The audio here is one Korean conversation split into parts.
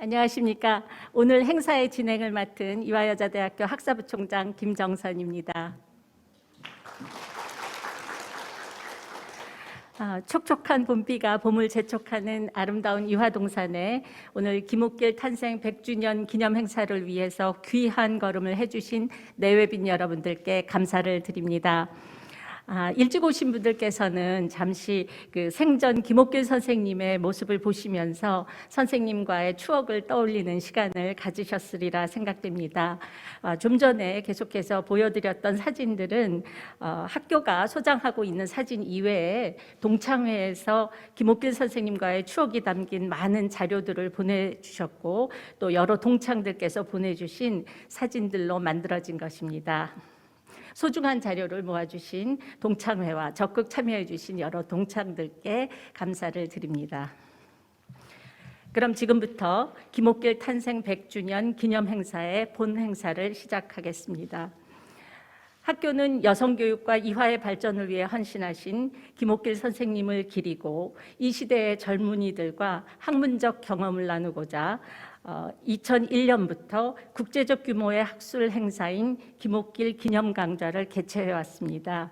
안녕하십니까. 오늘 행사의 진행을 맡은 이화여자대학교 학사부총장 김정선입니다. 촉촉한 봄비가 봄을 재촉하는 아름다운 이화동산에 오늘 김옥길 탄생 100주년 기념 행사를 위해서 귀한 걸음을 해주신 내외빈 여러분들께 감사를 드립니다. 일찍 오신 분들께서는 잠시 그 생전 김옥길 선생님의 모습을 보시면서 선생님과의 추억을 떠올리는 시간을 가지셨으리라 생각됩니다. 좀 전에 계속해서 보여드렸던 사진들은 학교가 소장하고 있는 사진 이외에 동창회에서 김옥길 선생님과의 추억이 담긴 많은 자료들을 보내주셨고 또 여러 동창들께서 보내주신 사진들로 만들어진 것입니다. 소중한 자료를 모아주신 동창회와 적극 참여해주신 여러 동창들께 감사를 드립니다. 그럼 지금부터 김옥길 탄생 100주년 기념 행사의 본 행사를 시작하겠습니다. 학교는 여성교육과 이화의 발전을 위해 헌신하신 김옥길 선생님을 기리고 이 시대의 젊은이들과 학문적 경험을 나누고자 2001년부터 국제적 규모의 학술 행사인 김옥길 기념 강좌를 개최해 왔습니다.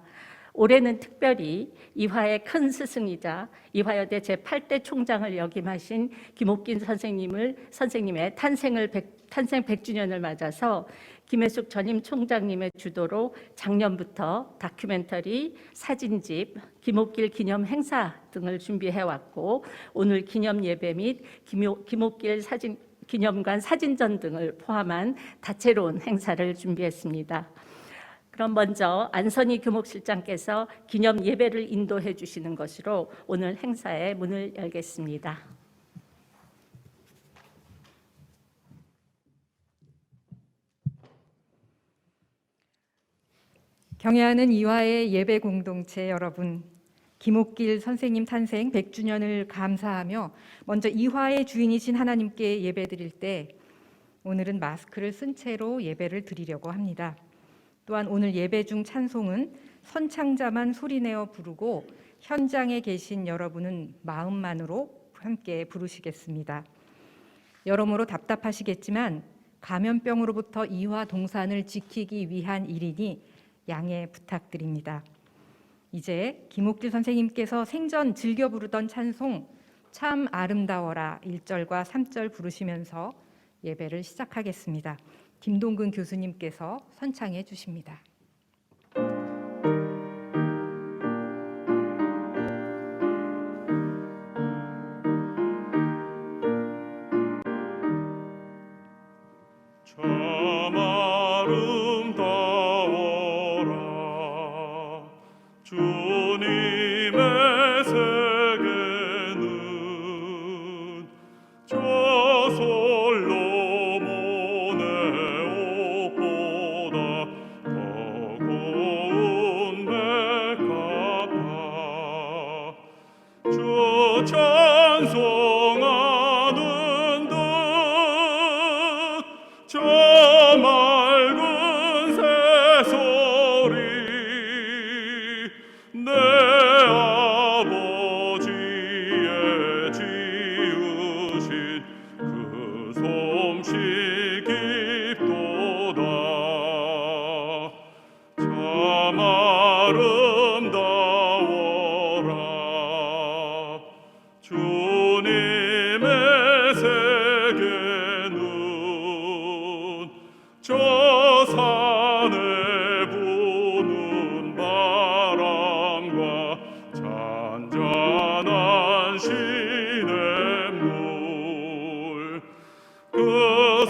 올해는 특별히 이화의 큰 스승이자 이화여대 제8대 총장을 역임하신 김옥길 선생님의 탄생 100주년을 맞아서 김혜숙 전임 총장님의 주도로 작년부터 다큐멘터리, 사진집, 김옥길 기념 행사 등을 준비해 왔고 오늘 기념 예배 및 김옥길 기념관 사진전 등을 포함한 다채로운 행사를 준비했습니다. 그럼 먼저 안선희 교목실장께서 기념 예배를 인도해 주시는 것으로 오늘 행사의 문을 열겠습니다. 경애하는 이화의 예배 공동체 여러분, 김옥길 선생님 탄생 100주년을 감사하며 먼저 이화의 주인이신 하나님께 예배드릴 때 오늘은 마스크를 쓴 채로 예배를 드리려고 합니다. 또한 오늘 예배 중 찬송은 선창자만 소리내어 부르고 현장에 계신 여러분은 마음만으로 함께 부르시겠습니다. 여러모로 답답하시겠지만 감염병으로부터 이화 동산을 지키기 위한 일이니 양해 부탁드립니다. 이제 김옥길 선생님께서 생전 즐겨 부르던 찬송 참 아름다워라 1절과 3절 부르시면서 예배를 시작하겠습니다. 김동근 교수님께서 선창해 주십니다. 찬송하는 듯 저 맑은 새소리 내 아버지의 지으신 그 솜씨 깊도다 참 아름다워라 주님의 세계는 저 산에 부는 바람과 잔잔한 시냇물 그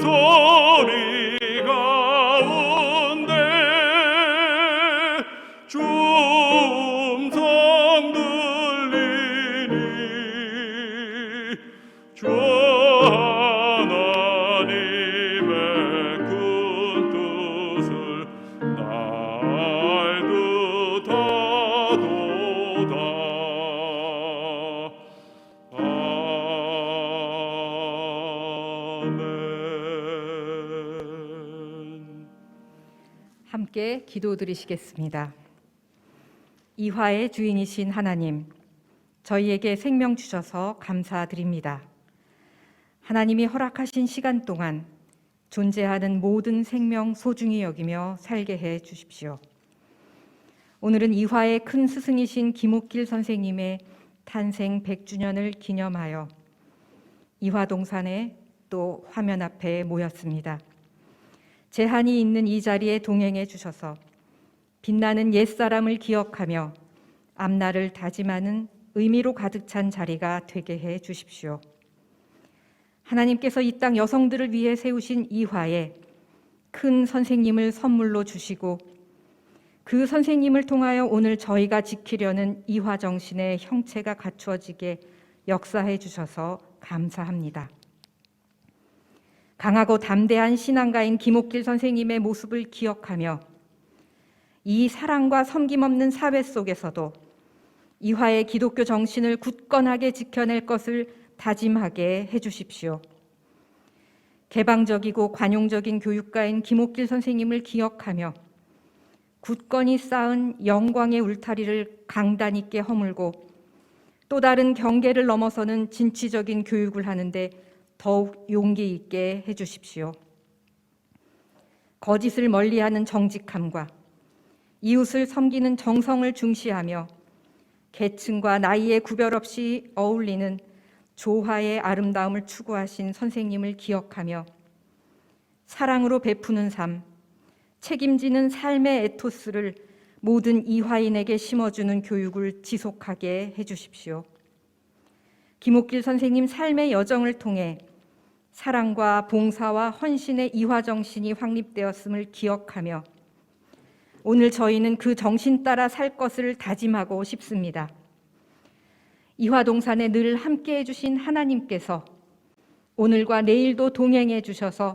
소리 가운데 음성 들리니 주 하나님의 큰 뜻을 날 듯하도다. 아멘. 함께 기도드리시겠습니다. 이화의 주인이신 하나님, 저희에게 생명 주셔서 감사드립니다. 하나님이 허락하신 시간 동안 존재하는 모든 생명 소중히 여기며 살게 해 주십시오. 오늘은 이화의 큰 스승이신 김옥길 선생님의 탄생 100주년을 기념하여 이화동산에 또 화면 앞에 모였습니다. 제한이 있는 이 자리에 동행해 주셔서 빛나는 옛사람을 기억하며 앞날을 다짐하는 의미로 가득 찬 자리가 되게 해 주십시오. 하나님께서 이 땅 여성들을 위해 세우신 이화에 큰 선생님을 선물로 주시고 그 선생님을 통하여 오늘 저희가 지키려는 이화 정신의 형체가 갖추어지게 역사해 주셔서 감사합니다. 강하고 담대한 신앙가인 김옥길 선생님의 모습을 기억하며 이 사랑과 섬김없는 사회 속에서도 이화의 기독교 정신을 굳건하게 지켜낼 것을 다짐하게 해주십시오. 개방적이고 관용적인 교육가인 김옥길 선생님을 기억하며 굳건히 쌓은 영광의 울타리를 강단 있게 허물고 또 다른 경계를 넘어서는 진취적인 교육을 하는데 더욱 용기 있게 해주십시오. 거짓을 멀리하는 정직함과 이웃을 섬기는 정성을 중시하며 계층과 나이에 구별 없이 어울리는 조화의 아름다움을 추구하신 선생님을 기억하며 사랑으로 베푸는 삶, 책임지는 삶의 에토스를 모든 이화인에게 심어주는 교육을 지속하게 해주십시오. 김옥길 선생님 삶의 여정을 통해 사랑과 봉사와 헌신의 이화 정신이 확립되었음을 기억하며 오늘 저희는 그 정신 따라 살 것을 다짐하고 싶습니다. 이화동산에 늘 함께해 주신 하나님께서 오늘과 내일도 동행해 주셔서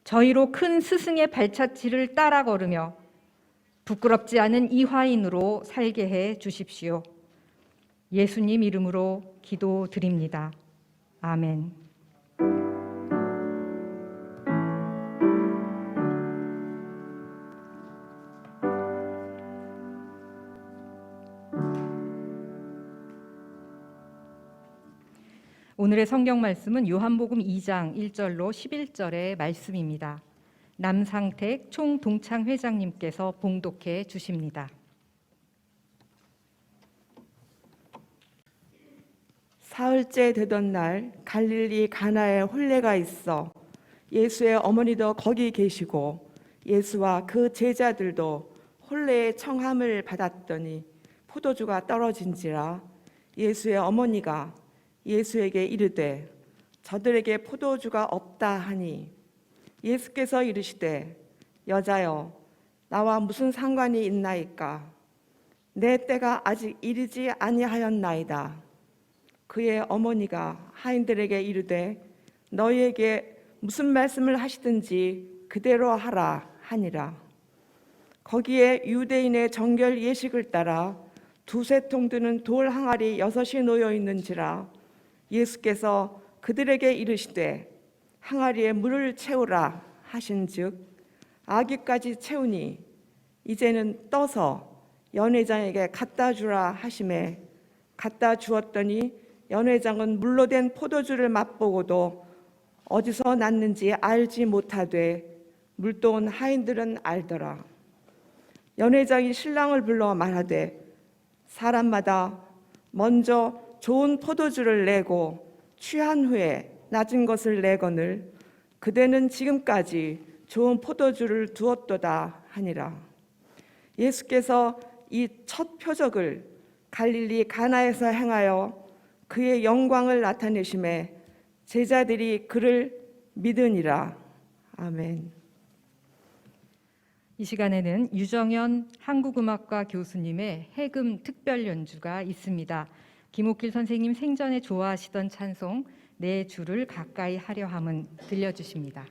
저희로 큰 스승의 발자취를 따라 걸으며 부끄럽지 않은 이화인으로 살게 해 주십시오. 예수님 이름으로 기도드립니다. 아멘. 오늘의 성경 말씀은 요한복음 2장 1절로 11절의 말씀입니다. 남상택 총동창 회장님께서 봉독해 주십니다. 사흘째 되던 날 갈릴리 가나에 혼례가 있어 예수의 어머니도 거기 계시고 예수와 그 제자들도 혼례의 청함을 받았더니 포도주가 떨어진지라 예수의 어머니가 예수에게 이르되 저들에게 포도주가 없다 하니 예수께서 이르시되 여자여 나와 무슨 상관이 있나이까 내 때가 아직 이르지 아니하였나이다. 그의 어머니가 하인들에게 이르되 너희에게 무슨 말씀을 하시든지 그대로 하라 하니라. 거기에 유대인의 정결 예식을 따라 두세 통 드는 돌 항아리 6이 놓여 있는지라 예수께서 그들에게 이르시되 항아리에 물을 채우라 하신즉 아기까지 채우니 이제는 떠서 연회장에게 갖다 주라 하시매 갖다 주었더니 연회장은 물로 된 포도주를 맛보고도 어디서 났는지 알지 못하되 물도온 하인들은 알더라. 연회장이 신랑을 불러 말하되 사람마다 먼저 좋은 포도주를 내고 취한 후에 낮은 것을 내거늘 그대는 지금까지 좋은 포도주를 두었도다 하니라. 예수께서 이 첫 표적을 갈릴리 가나에서 행하여 그의 영광을 나타내심에 제자들이 그를 믿으니라. 아멘. 이 시간에는 유정현 한국음악과 교수님의 해금 특별 연주가 있습니다. 김옥길 선생님 생전에 좋아하시던 찬송 내 주를 가까이 하려 함은 들려주십니다.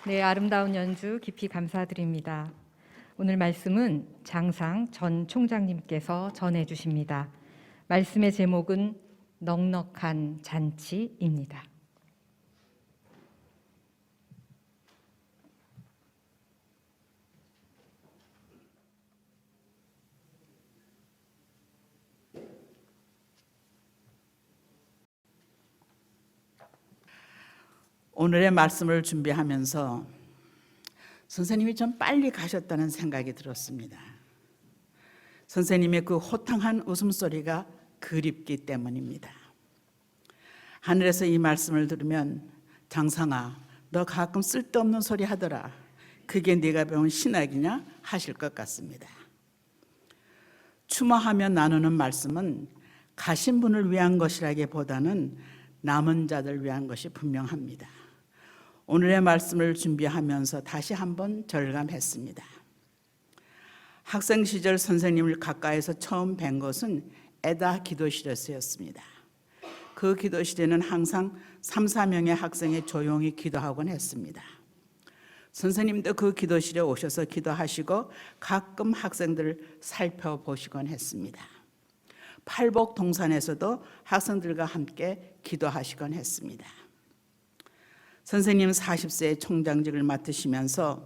네, 아름다운 연주 깊이 감사드립니다. 오늘 말씀은 장상 전 총장님께서 전해 주십니다. 말씀의 제목은 넉넉한 잔치입니다. 오늘의 말씀을 준비하면서 선생님이 좀 빨리 가셨다는 생각이 들었습니다. 선생님의 그 호탕한 웃음소리가 그립기 때문입니다. 하늘에서 이 말씀을 들으면 장상아, 너 가끔 쓸데없는 소리 하더라. 그게 네가 배운 신학이냐? 하실 것 같습니다. 추모하며 나누는 말씀은 가신 분을 위한 것이라기보다는 남은 자들 위한 것이 분명합니다. 오늘의 말씀을 준비하면서 다시 한번 절감했습니다. 학생 시절 선생님을 가까이서 처음 뵌 것은 에다 기도실에서였습니다. 그 기도실에는 항상 3, 4명의 학생이 조용히 기도하곤 했습니다. 선생님도 그 기도실에 오셔서 기도하시고 가끔 학생들을 살펴보시곤 했습니다. 팔복 동산에서도 학생들과 함께 기도하시곤 했습니다. 선생님 40세의 총장직을 맡으시면서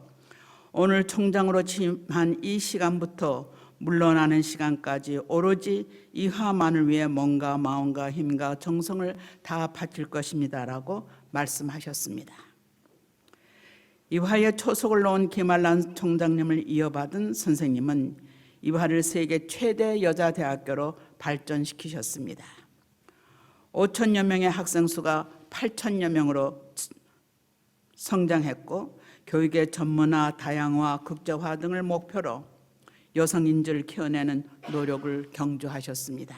오늘 총장으로 취임한 이 시간부터 물러나는 시간까지 오로지 이화만을 위해 몸과 마음과 힘과 정성을 다 바칠 것입니다라고 말씀하셨습니다. 이화에 초석을 놓은 김알란 총장님을 이어받은 선생님은 이화를 세계 최대 여자대학교로 발전시키셨습니다. 5천여 명의 학생 수가 8천여 명으로 성장했고 교육의 전문화, 다양화, 극적화 등을 목표로 여성 인재를 키워내는 노력을 경주하셨습니다.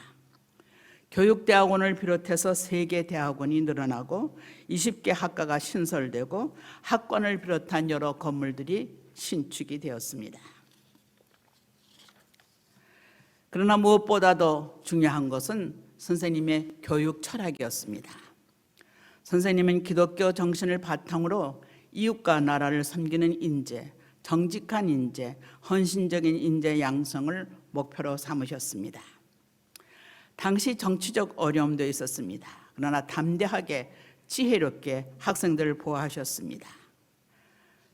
교육대학원을 비롯해서 3개 대학원이 늘어나고 20개 학과가 신설되고 학관을 비롯한 여러 건물들이 신축이 되었습니다. 그러나 무엇보다도 중요한 것은 선생님의 교육 철학이었습니다. 선생님은 기독교 정신을 바탕으로 이웃과 나라를 섬기는 인재, 정직한 인재, 헌신적인 인재 양성을 목표로 삼으셨습니다. 당시 정치적 어려움도 있었습니다. 그러나 담대하게 지혜롭게 학생들을 보호하셨습니다.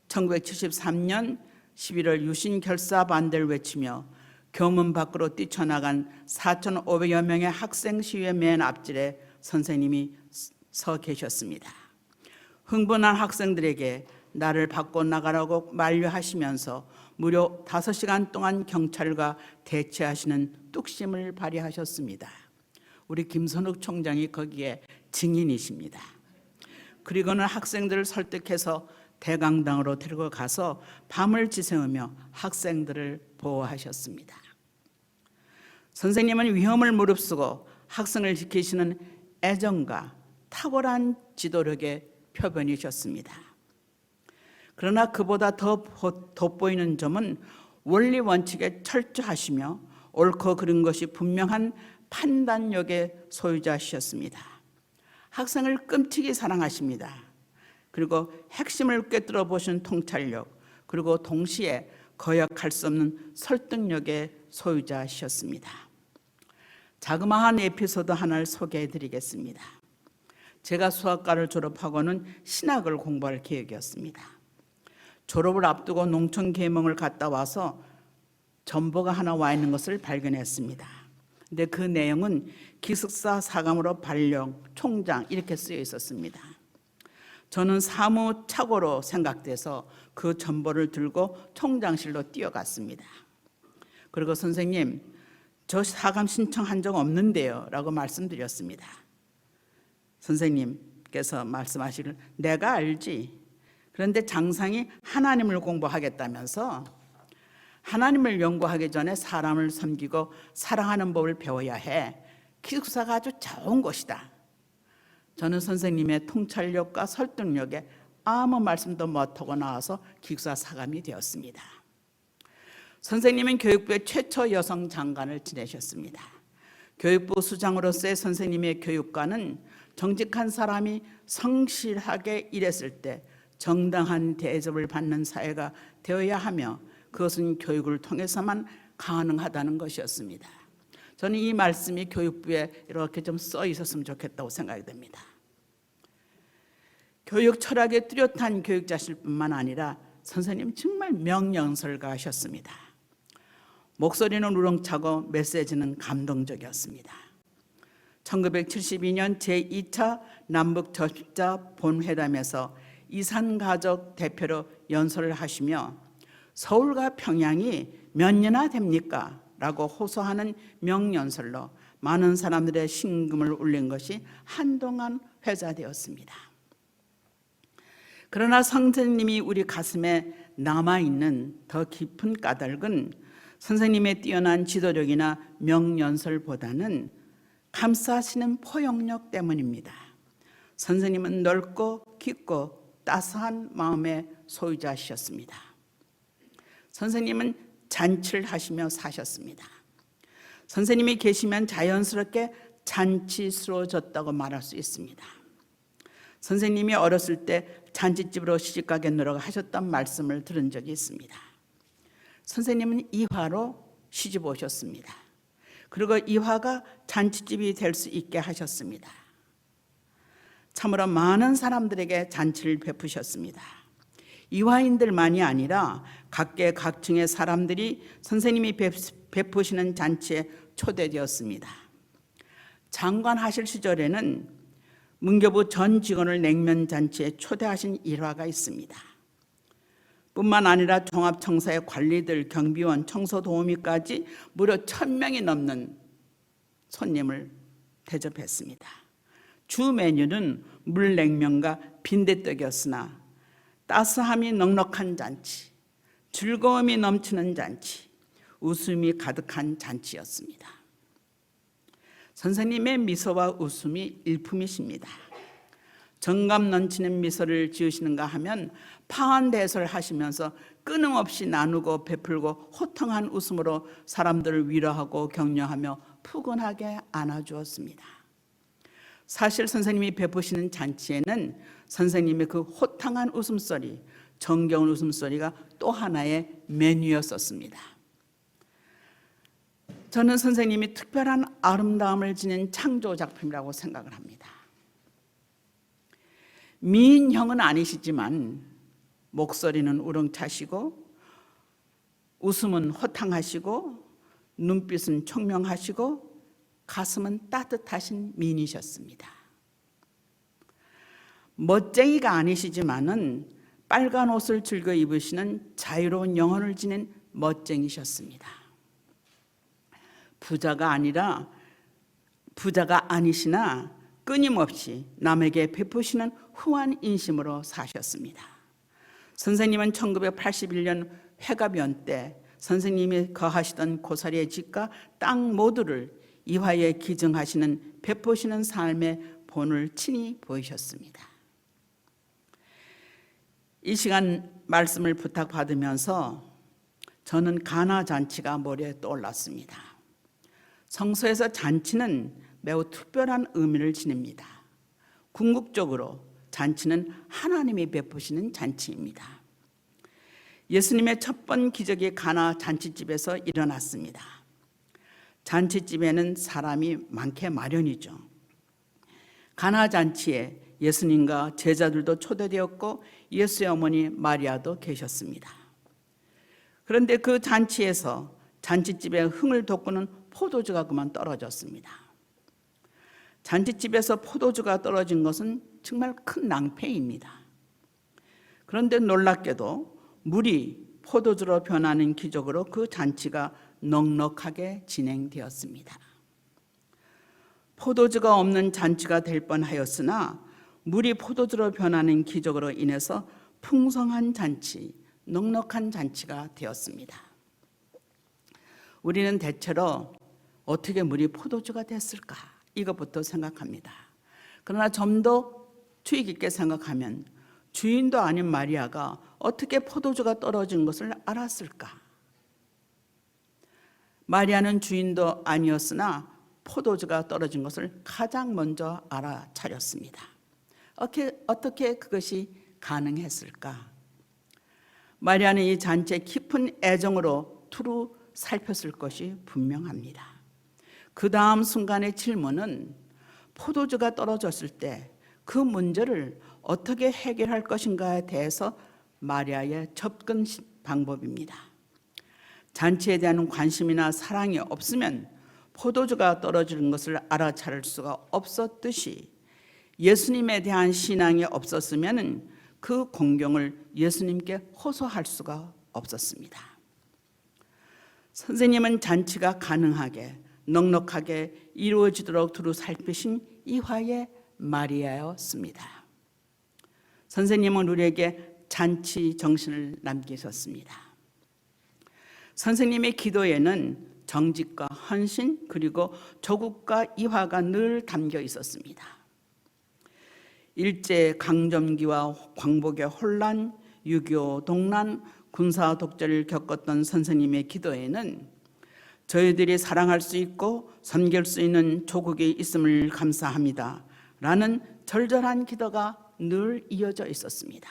1973년 11월 유신 결사 반대를 외치며 교문 밖으로 뛰쳐나간 4,500여 명의 학생 시위의 맨 앞줄에 선생님이 서 계셨습니다. 흥분한 학생들에게 나를 밖으로 나가라고 만류하시면서 무려 5시간 동안 경찰과 대치하시는 뚝심을 발휘하셨습니다. 우리 김선욱 총장이 거기에 증인이십니다. 그리고는 학생들을 설득해서 대강당으로 데리고 가서 밤을 지새우며 학생들을 보호하셨습니다. 선생님은 위험을 무릅쓰고 학생을 지키시는 애정과 탁월한 지도력의 표본이셨습니다. 그러나 그보다 더 돋보이는 점은 원리 원칙에 철저하시며 옳고 그른 것이 분명한 판단력의 소유자시셨습니다. 학생을 끔찍이 사랑하십니다. 그리고 핵심을 꿰뚫어 보신 통찰력, 그리고 동시에 거역할 수 없는 설득력의 소유자시셨습니다. 자그마한 에피소드 하나를 소개해 드리겠습니다. 제가 수학과를 졸업하고는 신학을 공부할 계획이었습니다. 졸업을 앞두고 농촌 계몽을 갔다 와서 전보가 하나 와 있는 것을 발견했습니다. 근데 그 내용은 기숙사 사감으로 발령, 총장 이렇게 쓰여 있었습니다. 저는 사무 착오로 생각돼서 그 전보를 들고 총장실로 뛰어갔습니다. 그리고 선생님, 저 사감 신청한 적 없는데요 라고 말씀드렸습니다. 선생님께서 말씀하시길 내가 알지. 그런데 장상이 하나님을 공부하겠다면서 하나님을 연구하기 전에 사람을 섬기고 사랑하는 법을 배워야 해. 기숙사가 아주 좋은 곳이다. 저는 선생님의 통찰력과 설득력에 아무 말씀도 못하고 나와서 기숙사 사감이 되었습니다. 선생님은 교육부의 최초 여성 장관을 지내셨습니다. 교육부 수장으로서의 선생님의 교육관은 정직한 사람이 성실하게 일했을 때 정당한 대접을 받는 사회가 되어야 하며 그것은 교육을 통해서만 가능하다는 것이었습니다. 저는 이 말씀이 교육부에 이렇게 좀 써 있었으면 좋겠다고 생각이 됩니다. 교육 철학에 뚜렷한 교육자실 뿐만 아니라 선생님 정말 명령설가하셨습니다. 목소리는 우렁차고 메시지는 감동적이었습니다. 1972년 제2차 남북 접십자 본회담에서 이산가족 대표로 연설을 하시며 서울과 평양이 몇 년이나 됩니까? 라고 호소하는 명연설로 많은 사람들의 심금을 울린 것이 한동안 회자되었습니다. 그러나 선생님이 우리 가슴에 남아있는 더 깊은 까닭은 선생님의 뛰어난 지도력이나 명연설보다는 감싸시는 포용력 때문입니다. 선생님은 넓고 깊고 따스한 마음의 소유자셨습니다. 선생님은 잔치를 하시며 사셨습니다. 선생님이 계시면 자연스럽게 잔치스러워졌다고 말할 수 있습니다. 선생님이 어렸을 때 잔치집으로 시집가겠노라고 하셨던 말씀을 들은 적이 있습니다. 선생님은 이화로 시집 오셨습니다. 그리고 이화가 잔치집이 될 수 있게 하셨습니다. 참으로 많은 사람들에게 잔치를 베푸셨습니다. 이화인들만이 아니라 각계각층의 사람들이 선생님이 베푸시는 잔치에 초대되었습니다. 장관하실 시절에는 문교부 전 직원을 냉면 잔치에 초대하신 일화가 있습니다. 뿐만 아니라 종합청사의 관리들, 경비원, 청소도우미까지 무려 1000명이 넘는 손님을 대접했습니다. 주 메뉴는 물냉면과 빈대떡이었으나 따스함이 넉넉한 잔치, 즐거움이 넘치는 잔치, 웃음이 가득한 잔치였습니다. 선생님의 미소와 웃음이 일품이십니다. 정감 넘치는 미소를 지으시는가 하면 파한대설 하시면서 끊임없이 나누고 베풀고 호탕한 웃음으로 사람들을 위로하고 격려하며 푸근하게 안아주었습니다. 사실 선생님이 베푸시는 잔치에는 선생님의 그 호탕한 웃음소리, 정겨운 웃음소리가 또 하나의 메뉴였었습니다. 저는 선생님이 특별한 아름다움을 지닌 창조 작품이라고 생각을 합니다. 미인형은 아니시지만 목소리는 우렁차시고 웃음은 호탕하시고 눈빛은 총명하시고 가슴은 따뜻하신 미인이셨습니다. 멋쟁이가 아니시지만은 빨간 옷을 즐겨 입으시는 자유로운 영혼을 지닌 멋쟁이셨습니다. 부자가 아니시나 끊임없이 남에게 베푸시는 후한 인심으로 사셨습니다. 선생님은 1981년 회갑연 때 선생님이 거하시던 고사리의 집과 땅 모두를 이화에 기증하시는 베푸시는 삶의 본을 친히 보이셨습니다. 이 시간 말씀을 부탁받으면서 저는 가나 잔치가 머리에 떠올랐습니다. 성서에서 잔치는 매우 특별한 의미를 지닙니다. 궁극적으로 잔치는 하나님이 베푸시는 잔치입니다. 예수님의 첫 번 기적이 가나 잔치집에서 일어났습니다. 잔치집에는 사람이 많게 마련이죠. 가나 잔치에 예수님과 제자들도 초대되었고 예수의 어머니 마리아도 계셨습니다. 그런데 그 잔치에서 잔치집에 흥을 돋구는 포도주가 그만 떨어졌습니다. 잔치집에서 포도주가 떨어진 것은 정말 큰 낭패입니다. 그런데 놀랍게도 물이 포도주로 변하는 기적으로 그 잔치가 넉넉하게 진행되었습니다. 포도주가 없는 잔치가 될 뻔하였으나 물이 포도주로 변하는 기적으로 인해서 풍성한 잔치, 넉넉한 잔치가 되었습니다. 우리는 대체로 어떻게 물이 포도주가 됐을까? 이것부터 생각합니다. 그러나 좀 더 주의 깊게 생각하면 주인도 아닌 마리아가 어떻게 포도주가 떨어진 것을 알았을까? 마리아는 주인도 아니었으나 포도주가 떨어진 것을 가장 먼저 알아차렸습니다. 어떻게 그것이 가능했을까? 마리아는 이 잔치에 깊은 애정으로 두루 살폈을 것이 분명합니다. 그 다음 순간의 질문은 포도주가 떨어졌을 때 그 문제를 어떻게 해결할 것인가에 대해서 마리아의 접근 방법입니다. 잔치에 대한 관심이나 사랑이 없으면 포도주가 떨어지는 것을 알아차릴 수가 없었듯이 예수님에 대한 신앙이 없었으면 그 공경을 예수님께 호소할 수가 없었습니다. 선생님은 잔치가 가능하게 넉넉하게 이루어지도록 두루 살피신 이화의 마리아였습니다. 선생님은 우리에게 잔치 정신을 남기셨습니다. 선생님의 기도에는 정직과 헌신 그리고 조국과 이화가 늘 담겨 있었습니다. 일제 강점기와 광복의 혼란, 6.25 동란, 군사 독재를 겪었던 선생님의 기도에는 저희들이 사랑할 수 있고 섬길 수 있는 조국이 있음을 감사합니다 라는 절절한 기도가 늘 이어져 있었습니다.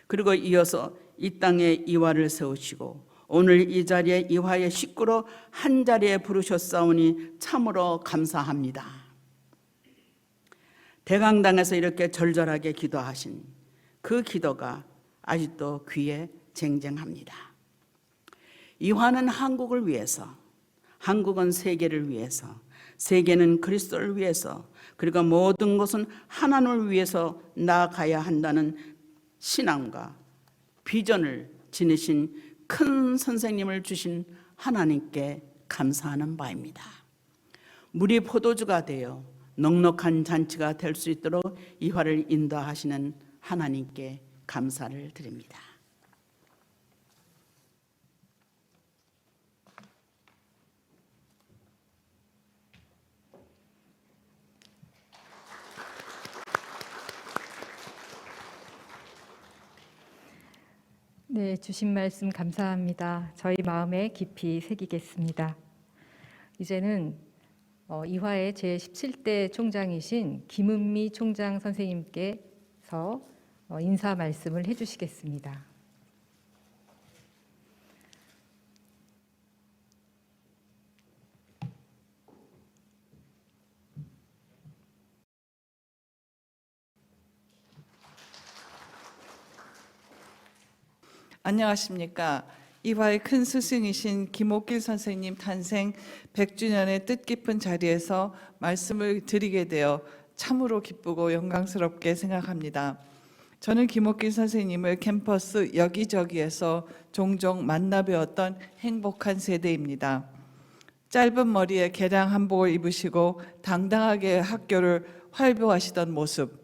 그리고 이어서 이 땅에 이화를 세우시고 오늘 이 자리에 이화의 식구로 한자리에 부르셨사오니 참으로 감사합니다. 대강당에서 이렇게 절절하게 기도하신 그 기도가 아직도 귀에 쟁쟁합니다. 이화는 한국을 위해서, 한국은 세계를 위해서, 세계는 그리스도를 위해서, 그리고 모든 것은 하나님을 위해서 나아가야 한다는 신앙과 비전을 지니신 큰 선생님을 주신 하나님께 감사하는 바입니다. 물이 포도주가 되어 넉넉한 잔치가 될 수 있도록 이화를 인도하시는 하나님께 감사를 드립니다. 네, 주신 말씀 감사합니다. 저희 마음에 깊이 새기겠습니다. 이제는 이화의 제17대 총장이신 김은미 총장 선생님께서 인사 말씀을 해주시겠습니다. 안녕하십니까. 이화의 큰 스승이신 김옥길 선생님 탄생 100주년의 뜻깊은 자리에서 말씀을 드리게 되어 참으로 기쁘고 영광스럽게 생각합니다. 저는 김옥길 선생님을 캠퍼스 여기저기에서 종종 만나 뵈었던 행복한 세대입니다. 짧은 머리에 개량 한복을 입으시고 당당하게 학교를 활보하시던 모습,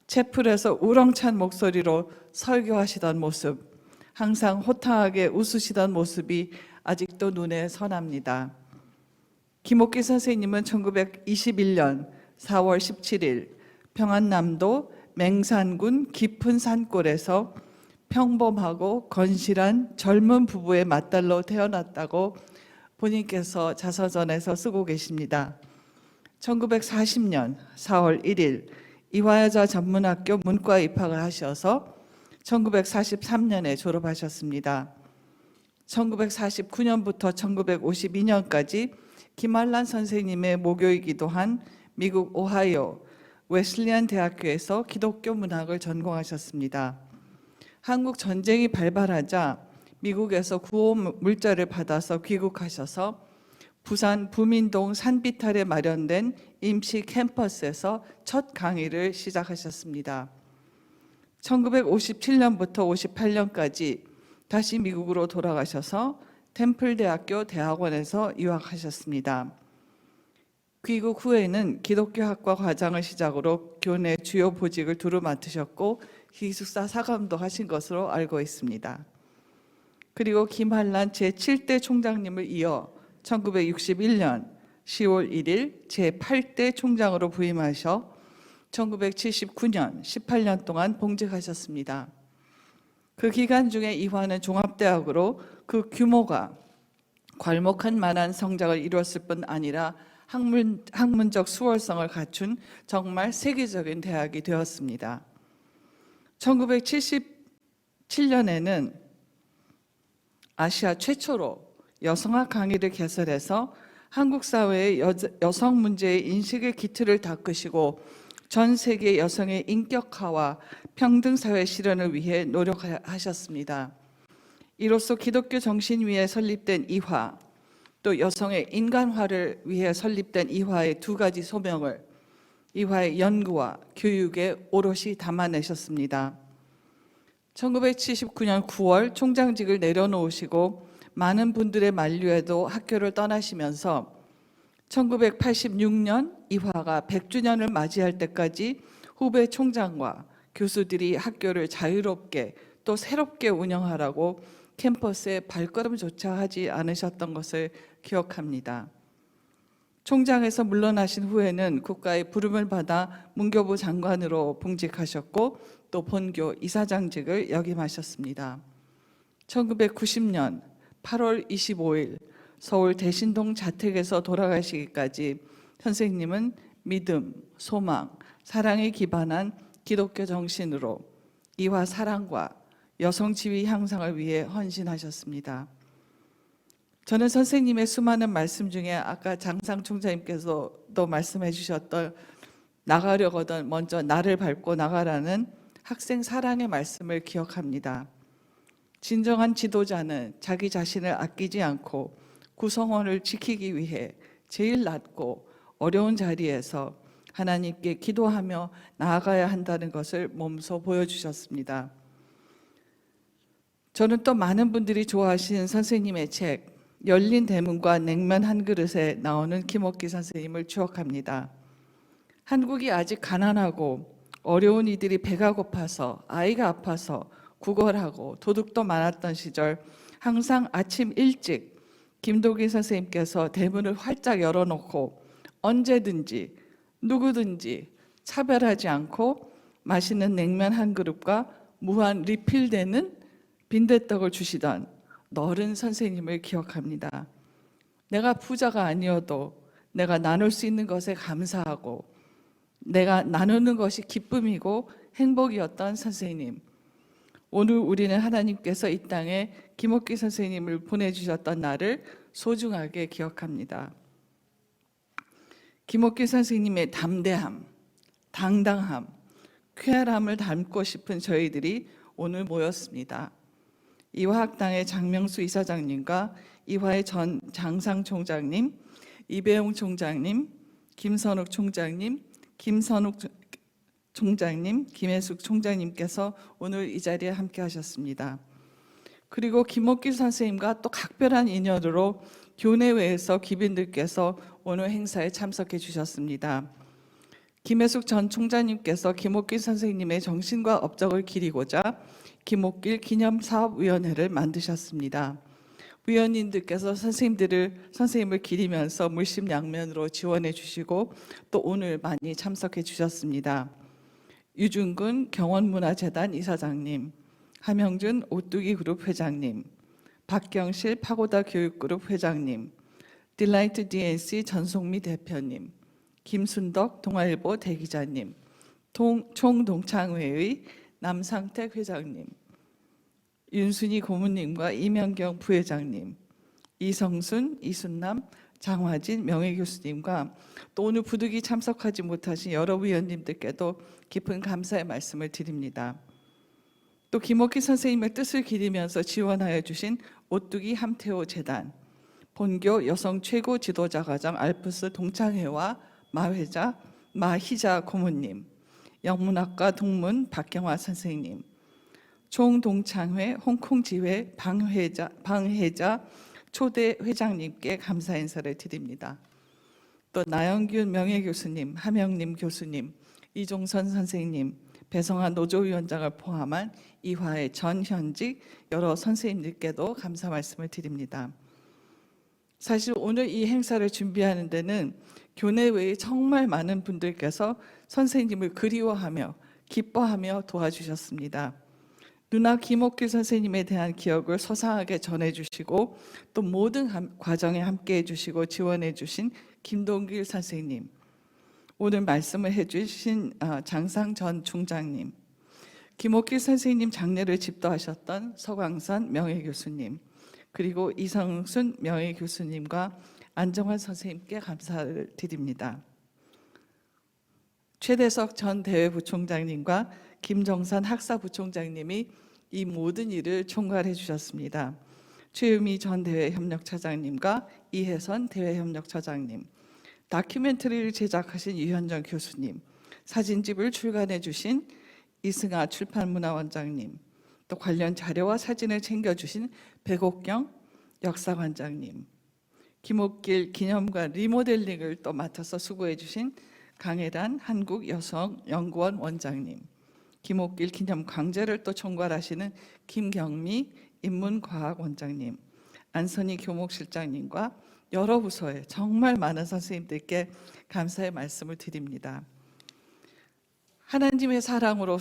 채플에서 우렁찬 목소리로 설교하시던 모습, 항상 호탕하게 웃으시던 모습이 아직도 눈에 선합니다. 김옥길 선생님은 1921년 4월 17일 평안남도 맹산군 깊은 산골에서 평범하고 건실한 젊은 부부의 맏딸로 태어났다고 본인께서 자서전에서 쓰고 계십니다. 1940년 4월 1일 이화여자 전문학교 문과에 입학을 하셔서 1943년에 졸업하셨습니다. 1949년부터 1952년까지 김한란 선생님의 모교이기도 한 미국 오하이오 웨슬리안 대학교에서 기독교 문학을 전공하셨습니다. 한국 전쟁이 발발하자 미국에서 구호 물자를 받아서 귀국하셔서 부산 부민동 산비탈에 마련된 임시 캠퍼스에서 첫 강의를 시작하셨습니다. 1957년부터 58년까지 다시 미국으로 돌아가셔서 템플대학교 대학원에서 유학하셨습니다. 귀국 후에는 기독교학과 과장을 시작으로 교내 주요 보직을 두루 맡으셨고 기숙사 사감도 하신 것으로 알고 있습니다. 그리고 김한란 제7대 총장님을 이어 1961년 10월 1일 제8대 총장으로 부임하셔 1979년 18년 동안 봉직하셨습니다. 그 기간 중에 이화는 종합대학으로 그 규모가 괄목한 만한 성장을 이루었을 뿐 아니라 학문적 수월성을 갖춘 정말 세계적인 대학이 되었습니다. 1977년에는 아시아 최초로 여성학 강의를 개설해서 한국 사회의 여성 문제의 인식의 기틀을 닦으시고 전 세계 여성의 인격화와 평등 사회 실현을 위해 노력하셨습니다. 이로써 기독교 정신 위에 설립된 이화, 또 여성의 인간화를 위해 설립된 이화의 두 가지 소명을 이화의 연구와 교육에 오롯이 담아내셨습니다. 1979년 9월 총장직을 내려놓으시고 많은 분들의 만류에도 학교를 떠나시면서 1986년 이화가 100주년을 맞이할 때까지 후배 총장과 교수들이 학교를 자유롭게 또 새롭게 운영하라고 캠퍼스에 발걸음조차 하지 않으셨던 것을 기억합니다. 총장에서 물러나신 후에는 국가의 부름을 받아 문교부 장관으로 봉직하셨고 또 본교 이사장직을 역임하셨습니다. 1990년 8월 25일 서울 대신동 자택에서 돌아가시기까지 선생님은 믿음, 소망, 사랑에 기반한 기독교 정신으로 이화 사랑과 여성 지위 향상을 위해 헌신하셨습니다. 저는 선생님의 수많은 말씀 중에 아까 장상 총장님께서도 말씀해 주셨던 나가려거든 먼저 나를 밟고 나가라는 학생 사랑의 말씀을 기억합니다. 진정한 지도자는 자기 자신을 아끼지 않고 구성원을 지키기 위해 제일 낮고 어려운 자리에서 하나님께 기도하며 나아가야 한다는 것을 몸소 보여주셨습니다. 저는 또 많은 분들이 좋아하시는 선생님의 책 열린 대문과 냉면 한 그릇에 나오는 김옥기 선생님을 추억합니다. 한국이 아직 가난하고 어려운 이들이 배가 고파서 아이가 아파서 구걸하고 도둑도 많았던 시절 항상 아침 일찍 김도기 선생님께서 대문을 활짝 열어놓고 언제든지 누구든지 차별하지 않고 맛있는 냉면 한 그릇과 무한 리필되는 빈대떡을 주시던 너른 선생님을 기억합니다. 내가 부자가 아니어도 내가 나눌 수 있는 것에 감사하고 내가 나누는 것이 기쁨이고 행복이었던 선생님. 오늘 우리는 하나님께서 이 땅에 김옥기 선생님을 보내주셨던 날을 소중하게 기억합니다. 김옥기 선생님의 담대함, 당당함, 쾌활함을 담고 싶은 저희들이 오늘 모였습니다. 이화학당의 장명수 이사장님과 이화의 전 장상 총장님, 이배용 총장님, 김선욱 총장님, 김선욱 총장님, 김혜숙 총장님께서 오늘 이 자리에 함께 하셨습니다. 그리고 김옥기 선생님과 또 각별한 인연으로 교내외에서 귀빈들께서 오늘 행사에 참석해 주셨습니다. 김혜숙 전 총장님께서 김옥기 선생님의 정신과 업적을 기리고자 김옥길 기념사업위원회를 만드셨습니다. 위원님들께서 선생님을 기리면서 물심양면으로 지원해 주시고 또 오늘 많이 참석해 주셨습니다. 유준근 경원문화재단 이사장님, 함영준 오뚜기 그룹 회장님, 박경실 파고다 교육그룹 회장님, 딜라이트 DNC 전송미 대표님, 김순덕 동아일보 대기자님, 총동창회의 남상택 회장님, 윤순희 고문님과 이명경 부회장님, 이성순, 이순남, 장화진 명예교수님과 또 오늘 부득이 참석하지 못하신 여러 위원님들께도 깊은 감사의 말씀을 드립니다. 또 김옥희 선생님의 뜻을 기리면서 지원하여 주신 오뚜기 함태호 재단, 본교 여성 최고 지도자 과정 알프스 동창회와 마희자 고문님, 영문학과 동문 박경화 선생님, 총동창회 홍콩지회 방혜자 초대 회장님께 감사 인사를 드립니다. 또 나영균 명예교수님, 함영림 교수님, 이종선 선생님, 배성환 노조위원장을 포함한 이화의 전현직 여러 선생님들께도 감사 말씀을 드립니다. 사실 오늘 이 행사를 준비하는 데는 교내 외에 정말 많은 분들께서 선생님을 그리워하며 기뻐하며 도와주셨습니다. 누나 김옥길 선생님에 대한 기억을 소상하게 전해주시고 또 모든 과정에 함께해 주시고 지원해 주신 김동길 선생님, 오늘 말씀을 해주신 장상 전 총장님, 김옥길 선생님 장례를 집도하셨던 서광선 명예교수님, 그리고 이성순 명예교수님과 안정환 선생님께 감사를 드립니다. 최대석 전 대외부총장님과 김정선 학사부총장님이 이 모든 일을 총괄해 주셨습니다. 최유미 전 대외협력처장님과 이혜선 대외협력처장님, 다큐멘터리를 제작하신 유현정 교수님, 사진집을 출간해 주신 이승아 출판문화원장님, 또 관련 자료와 사진을 챙겨주신 백옥경 역사관장님, 김옥길 기념관 리모델링을 또 맡아서 수고해 주신 강혜란 한국여성연구원 원장님, 김옥길 기념 강제를 또 총괄하시는 김경미 인문과학원장님, 안선희 교목실장님과 여러 부서의 정말 많은 선생님들께 감사의 말씀을 드립니다. 하나님의 사랑으로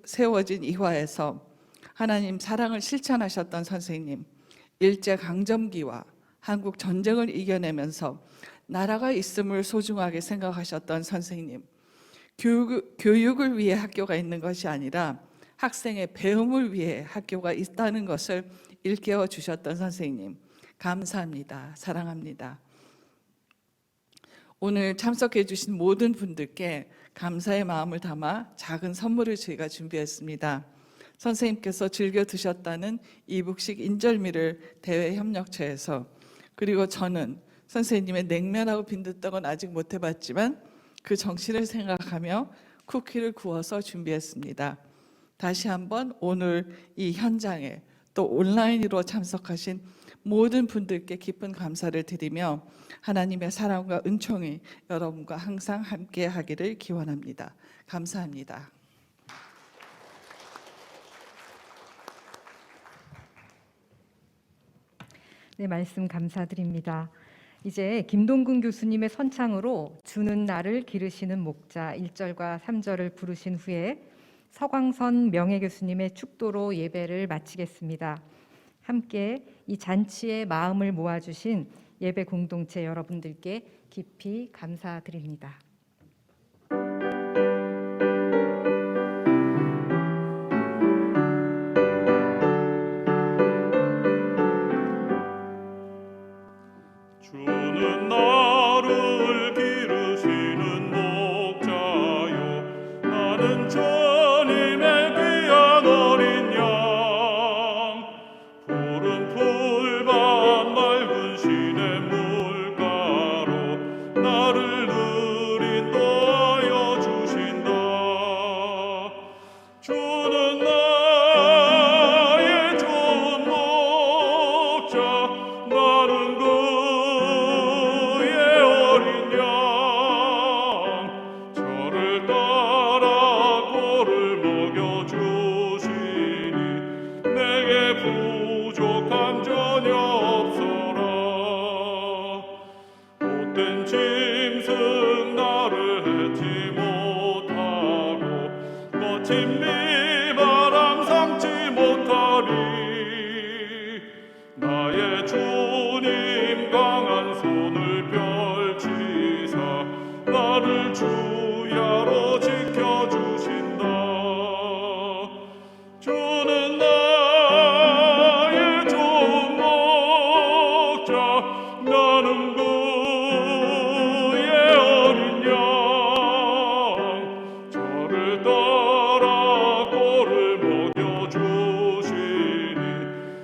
세워진 이화에서 하나님 사랑을 실천하셨던 선생님, 일제강점기와 한국 전쟁을 이겨내면서 나라가 있음을 소중하게 생각하셨던 선생님, 교육을 위해 학교가 있는 것이 아니라 학생의 배움을 위해 학교가 있다는 것을 일깨워 주셨던 선생님, 감사합니다. 사랑합니다. 오늘 참석해 주신 모든 분들께 감사의 마음을 담아 작은 선물을 저희가 준비했습니다. 선생님께서 즐겨 드셨다는 이북식 인절미를 대외협력처에서, 그리고 저는 선생님의 냉면하고 빈대떡은 아직 못 해봤지만 그 정신을 생각하며 쿠키를 구워서 준비했습니다. 다시 한번 오늘 이 현장에 또 온라인으로 참석하신 모든 분들께 깊은 감사를 드리며 하나님의 사랑과 은총이 여러분과 항상 함께 하기를 기원합니다. 감사합니다. 네, 말씀 감사드립니다. 이제 김동근 교수님의 선창으로 주는 나를 기르시는 목자 1절과 3절을 부르신 후에 서광선 명예교수님의 축도로 예배를 마치겠습니다. 함께 이 잔치에 마음을 모아주신 예배 공동체 여러분들께 깊이 감사드립니다. 주는 나를 기르시는 목자요 나는 주님의 귀한 어린 양 푸른 풀밭 맑은 시냇물가로 나를 늘 인도하여 주신다. 주는 나의 좋은 목자 나는 그의 어린 양 저를 따라 꼴을 먹여주시니 내게 부족함 전혀 없어라. 못된 짐승 나를 해치 못하고 거친 비바람 삼지 못하리. 나의 주님 강한 손을 펼치사 나를 주야로 지켜주신다. 주는 나의 좋은 목자 나는 그의 어린 양 저를 따라 꼴을 먹여주시니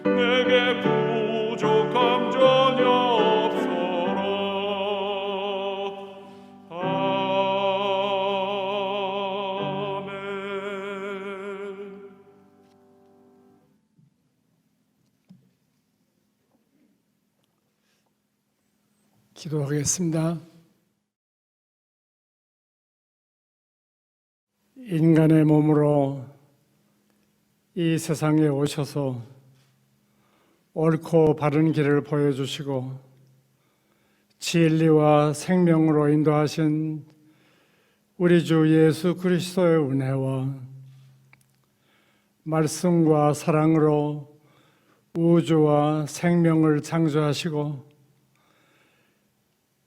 내게 부족함 전혀 없어라. 아멘. 기도하겠습니다. 인간의 몸으로 이 세상에 오셔서 옳고 바른 길을 보여주시고 진리와 생명으로 인도하신 우리 주 예수 그리스도의 은혜와 말씀과 사랑으로 우주와 생명을 창조하시고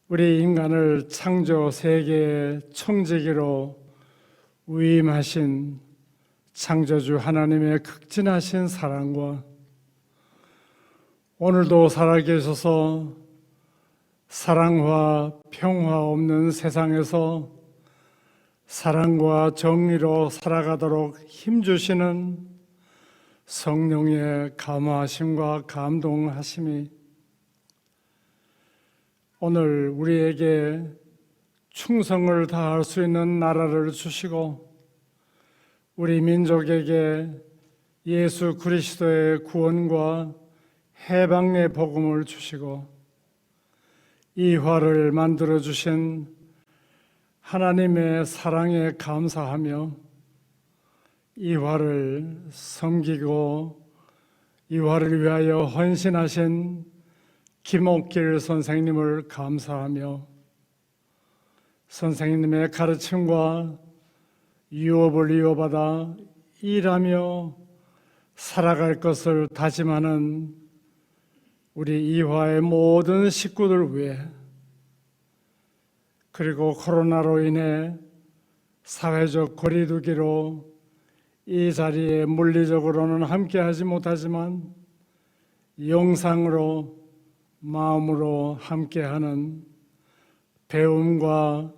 우리 인간을 창조 세계의 청지기로 위임하신 창조주 하나님의 극진하신 사랑과 오늘도 살아계셔서 사랑과 평화 없는 세상에서 사랑과 정의로 살아가도록 힘주시는 성령의 감화하심과 감동하심이 오늘 우리에게 충성을 다할 수 있는 나라를 주시고 우리 민족에게 예수 그리스도의 구원과 해방의 복음을 주시고 이 화를 만들어 주신 하나님의 사랑에 감사하며 이 화를 섬기고 이 화를 위하여 헌신하신 김옥길 선생님을 감사하며 선생님의 가르침과 유업을 이어받아 일하며 살아갈 것을 다짐하는 우리 이화의 모든 식구들 위해 그리고 코로나로 인해 사회적 거리두기로 이 자리에 물리적으로는 함께하지 못하지만 영상으로 마음으로 함께하는 배움과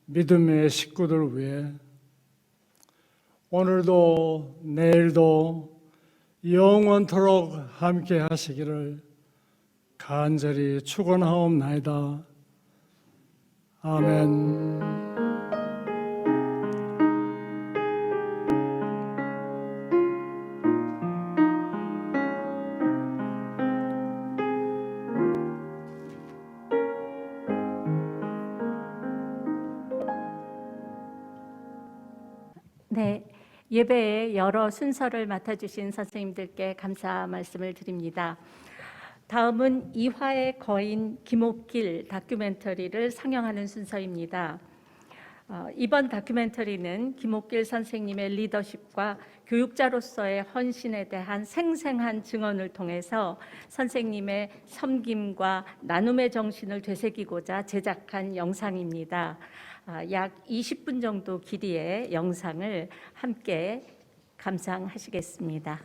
믿음의 식구들 위해 오늘도 내일도 영원토록 함께 하시기를 간절히 축원하옵나이다. 아멘. 네, 예배의 여러 순서를 맡아주신 선생님들께 감사 말씀을 드립니다. 다음은 이화의 거인 김옥길 다큐멘터리를 상영하는 순서입니다. 이번 다큐멘터리는 김옥길 선생님의 리더십과 교육자로서의 헌신에 대한 생생한 증언을 통해서 선생님의 섬김과 나눔의 정신을 되새기고자 제작한 영상입니다. 약 20분 정도 길이의 영상을 함께 감상하시겠습니다.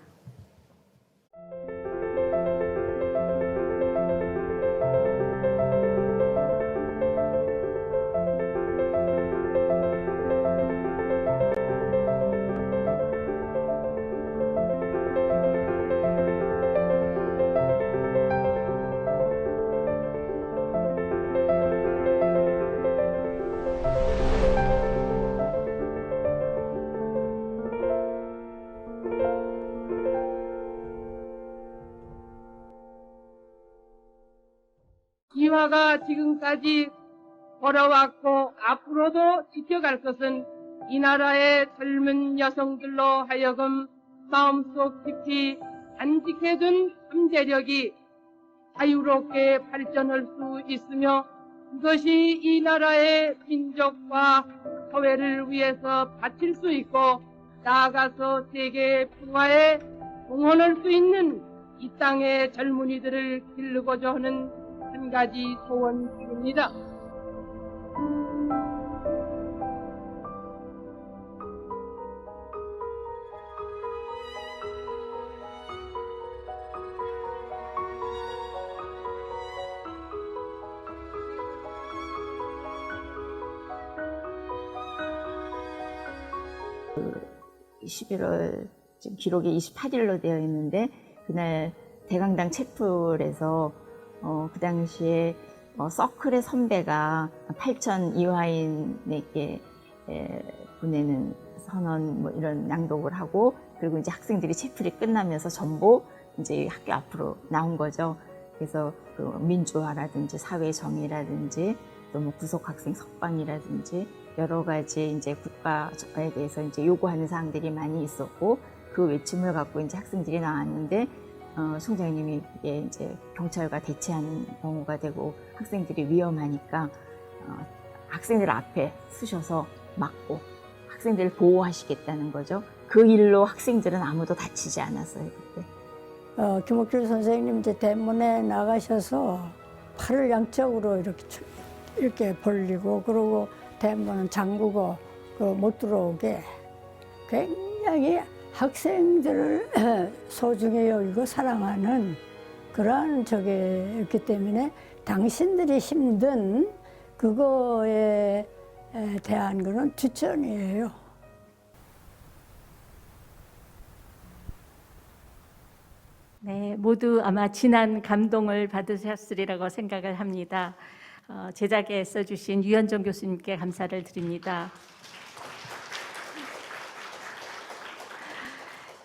이화가 지금까지 걸어왔고 앞으로도 지켜갈 것은 이 나라의 젊은 여성들로 하여금 마음속 깊이 간직해둔 잠재력이 자유롭게 발전할 수 있으며 그것이 이 나라의 민족과 사회를 위해서 바칠 수 있고 나아가서 세계 평화에 공헌할 수 있는 이 땅의 젊은이들을 기르고자 하는 한 가지 소원입니다. 그 11월 지금 기록이 28일로 되어 있는데 그날 대강당 채플에서 그 당시에 서클의 선배가 8천 이화인에게 보내는 선언 뭐 이런 낭독을 하고 그리고 이제 학생들이 채플이 끝나면서 전부 이제 학교 앞으로 나온 거죠. 그래서 그 민주화라든지 사회 정의라든지 또 뭐 구속 학생 석방이라든지 여러 가지 이제 국가에 대해서 이제 요구하는 사항들이 많이 있었고 그 외침을 갖고 이제 학생들이 나왔는데 총장님이 이게 이제 경찰과 대치하는 경우가 되고 학생들이 위험하니까 학생들 앞에 쓰셔서 막고 학생들을 보호하시겠다는 거죠. 그 일로 학생들은 아무도 다치지 않았어요 그때. 김옥길 선생님 이제 대문에 나가셔서 팔을 양쪽으로 이렇게 벌리고 그러고 대문은 잠그고 못 들어오게 굉장히 학생들을 소중히 여기고 사랑하는 그러한 적이었기 때문에 당신들이 힘든 그거에 대한 거는 뒷전이에요. 네, 모두 아마 진한 감동을 받으셨으리라고 생각을 합니다. 제작에 애써주신 유현정 교수님께 감사를 드립니다.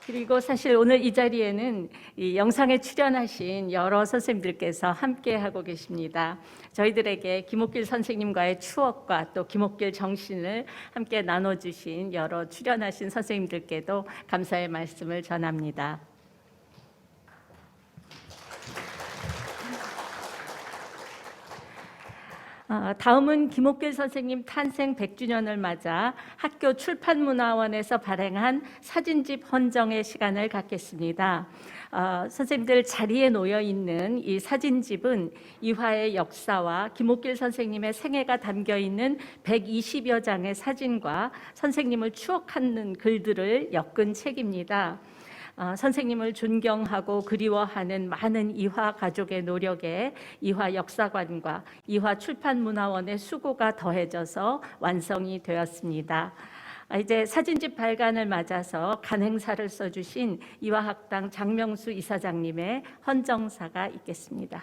그리고 사실 오늘 이 자리에는 이 영상에 출연하신 여러 선생님들께서 함께하고 계십니다. 저희들에게 김옥길 선생님과의 추억과 또 김옥길 정신을 함께 나눠주신 여러 출연하신 선생님들께도 감사의 말씀을 전합니다. 다음은 김옥길 선생님 탄생 100주년을 맞아 학교 출판문화원에서 발행한 사진집 헌정의 시간을 갖겠습니다. 선생님들 자리에 놓여 있는 이 사진집은 이화의 역사와 김옥길 선생님의 생애가 담겨 있는 120여 장의 사진과 선생님을 추억하는 글들을 엮은 책입니다. 선생님을 존경하고 그리워하는 많은 이화 가족의 노력에 이화 역사관과 이화 출판문화원의 수고가 더해져서 완성이 되었습니다. 이제 사진집 발간을 맞아서 간행사를 써주신 이화학당 장명수 이사장님의 헌정사가 있겠습니다.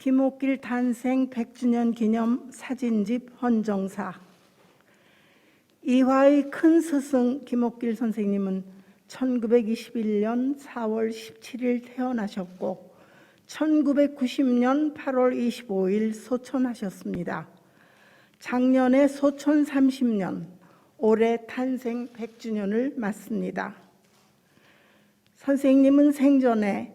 김옥길 탄생 100주년 기념 사진집 헌정사. 이화의 큰 스승 김옥길 선생님은 1921년 4월 17일 태어나셨고 1990년 8월 25일 소천하셨습니다. 작년에 소천 30년, 올해 탄생 100주년을 맞습니다. 선생님은 생전에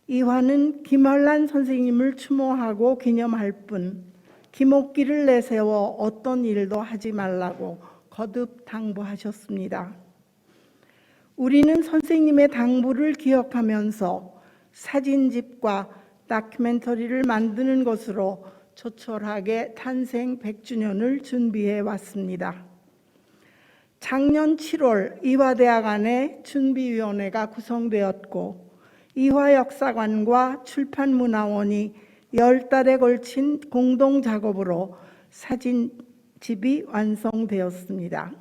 이화는 김한란 선생님을 추모하고 기념할 뿐 김옥길을 내세워 어떤 일도 하지 말라고 거듭 당부하셨습니다. 우리는 선생님의 당부를 기억하면서 사진집과 다큐멘터리를 만드는 것으로 조촐하게 탄생 100주년을 준비해 왔습니다. 작년 7월 이화대학 안에 준비위원회가 구성되었고 이화역사관과 출판문화원이 10달에 걸친 공동작업으로 사진집이 완성되었습니다.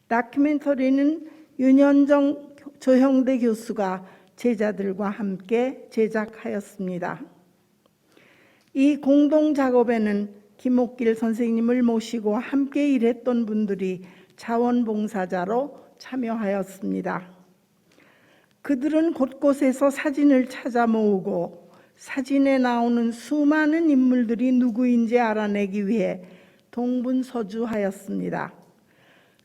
다큐멘터리는 윤현정 조형대 교수가 제자들과 함께 제작하였습니다. 이 공동작업에는 김옥길 선생님을 모시고 함께 일했던 분들이 자원봉사자로 참여하였습니다. 그들은 곳곳에서 사진을 찾아 모으고 사진에 나오는 수많은 인물들이 누구인지 알아내기 위해 동분서주하였습니다.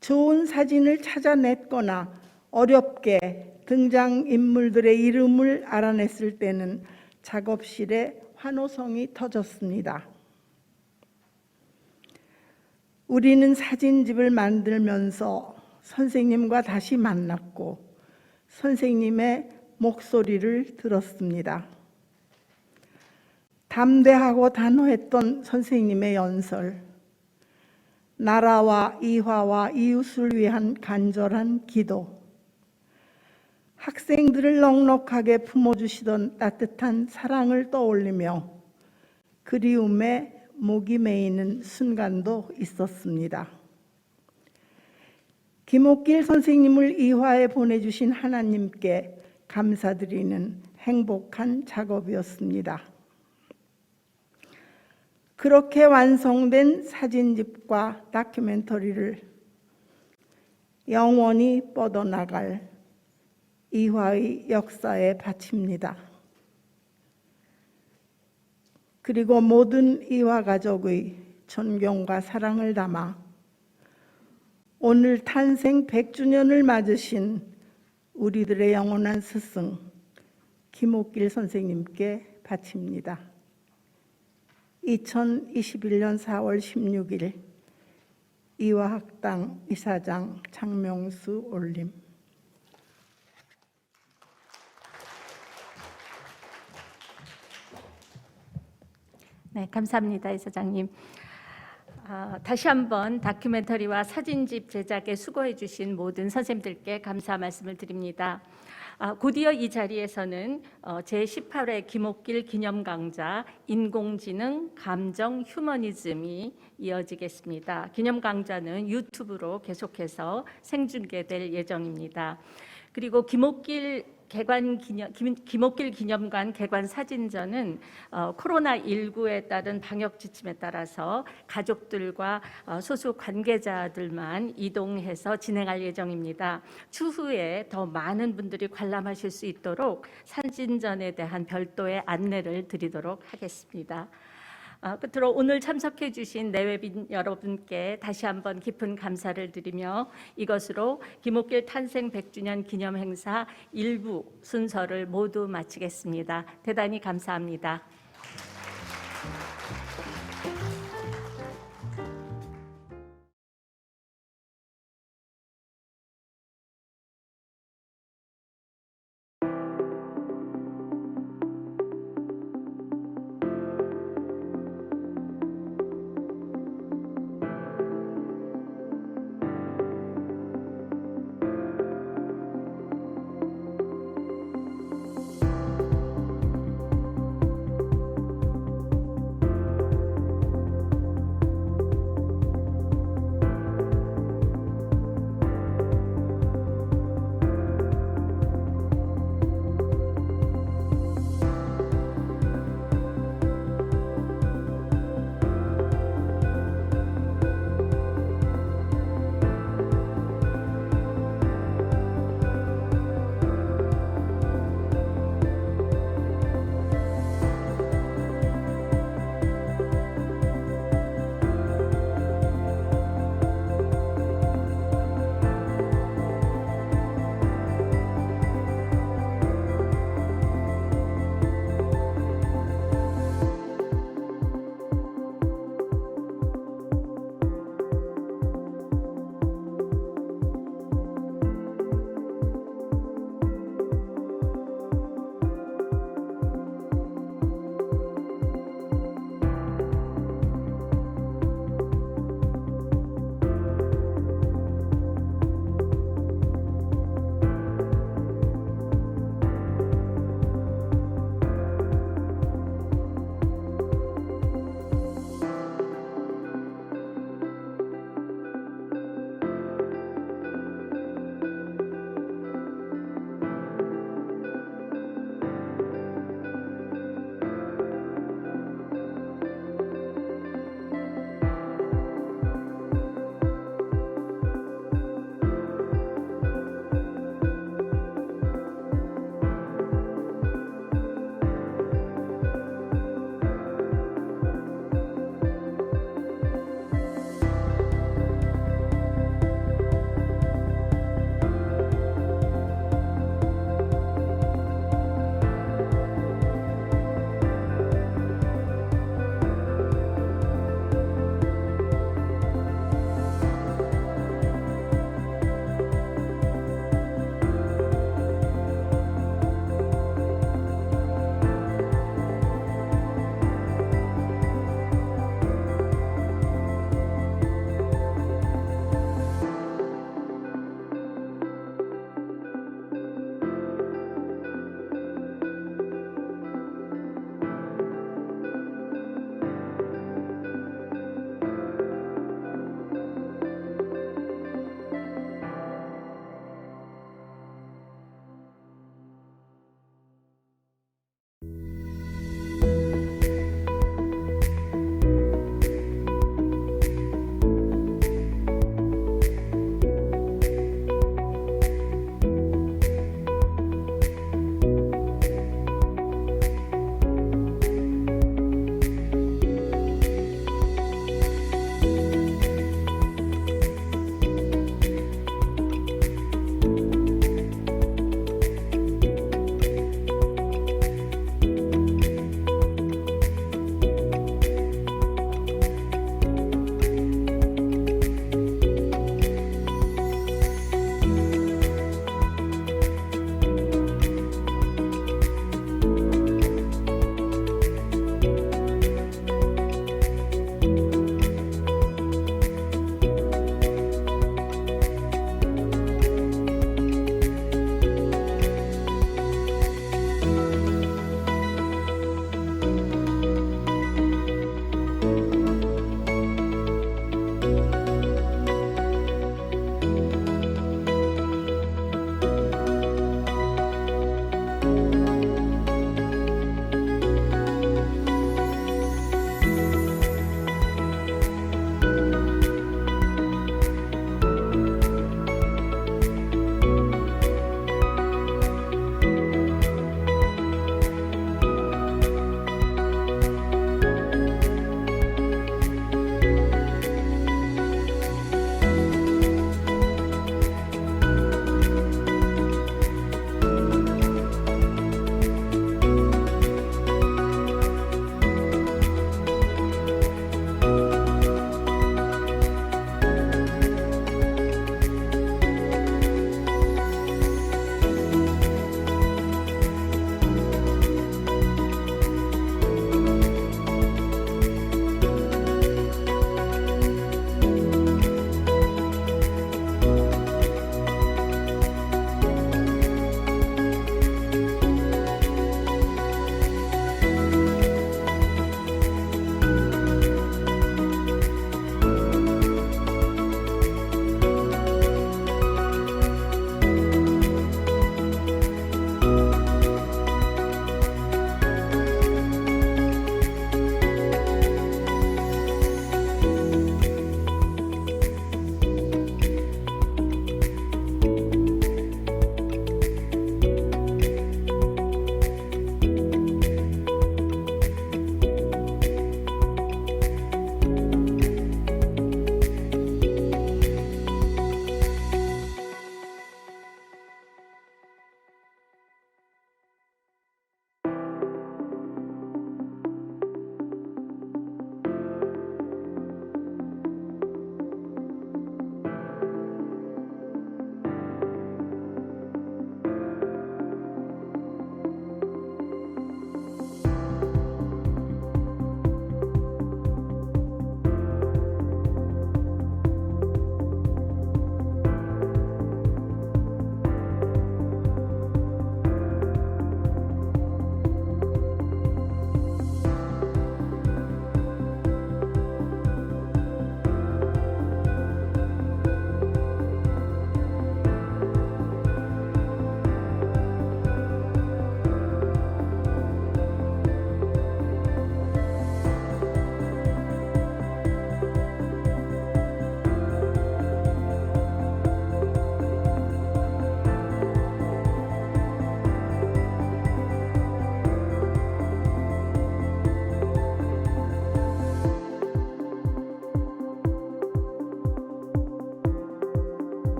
좋은 사진을 찾아냈거나 어렵게 등장인물들의 이름을 알아냈을 때는 작업실에 환호성이 터졌습니다. 우리는 사진집을 만들면서 선생님과 다시 만났고 선생님의 목소리를 들었습니다. 담대하고 단호했던 선생님의 연설, 나라와 이화와 이웃을 위한 간절한 기도, 학생들을 넉넉하게 품어주시던 따뜻한 사랑을 떠올리며 그리움에 목이 메이는 순간도 있었습니다. 김옥길 선생님을 이화에 보내주신 하나님께 감사드리는 행복한 작업이었습니다. 그렇게 완성된 사진집과 다큐멘터리를 영원히 뻗어나갈 이화의 역사에 바칩니다. 그리고 모든 이화 가족의 존경과 사랑을 담아 오늘 탄생 100주년을 맞으신 우리들의 영원한 스승 김옥길 선생님께 바칩니다. 2021년 4월 16일 이화학당 이사장 장명수 올림. 네, 감사합니다, 이사장님. 다시 한번 다큐멘터리와 사진집 제작에 수고해 주신 모든 선생님들께 감사 말씀을 드립니다. 곧이어 이 자리에서는 제18회 김옥길 기념 강좌 인공지능, 감정, 휴머니즘이 이어지겠습니다. 기념 강좌는 유튜브로 계속해서 생중계될 예정입니다. 그리고 김옥길 기념관 개관 사진전은 코로나19에 따른 방역 지침에 따라서 가족들과 소수 관계자들만 이동해서 진행할 예정입니다. 추후에 더 많은 분들이 관람하실 수 있도록 사진전에 대한 별도의 안내를 드리도록 하겠습니다. 끝으로 오늘 참석해 주신 내외빈 여러분께 다시 한번 깊은 감사를 드리며 이것으로 김옥길 탄생 100주년 기념 행사 1부 순서를 모두 마치겠습니다. 대단히 감사합니다.